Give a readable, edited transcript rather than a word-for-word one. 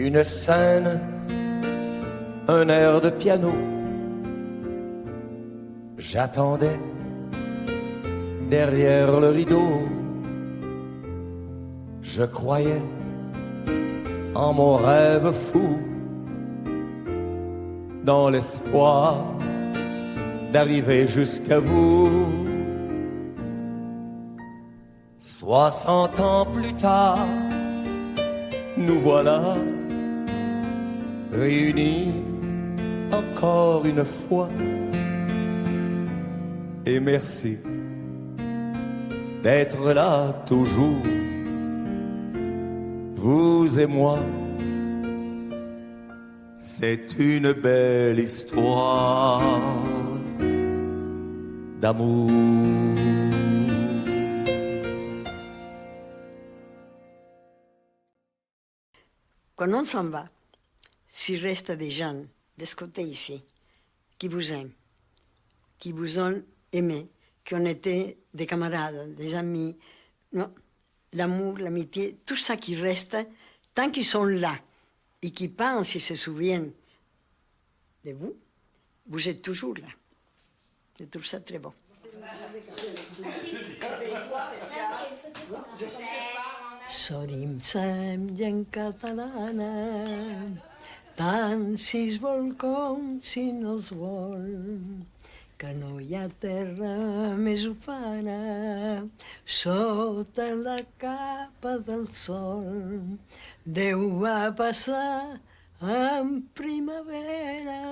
Une scène, un air de piano. J'attendais derrière le rideau. Je croyais en mon rêve fou, dans l'espoir d'arriver jusqu'à vous. 60 ans plus tard, nous voilà réunis encore une fois. Et merci d'être là toujours, vous et moi. C'est une belle histoire d'amour. Quand on s'en va, s'il reste des gens d'escoter ici, qui vous aiment, qui vous ont aimé, qui ont été des camarades, des amis, non, l'amour, l'amitié, tout ça qui reste, tant qu'ils sont là et qui pensent et se souviennent de vous, vous êtes toujours là. Je trouve ça très bon. Sorim en catalana, tant si es vol com si no es vol, que no hi ha terra més ufana sota la capa del sol. Déu va passar en primavera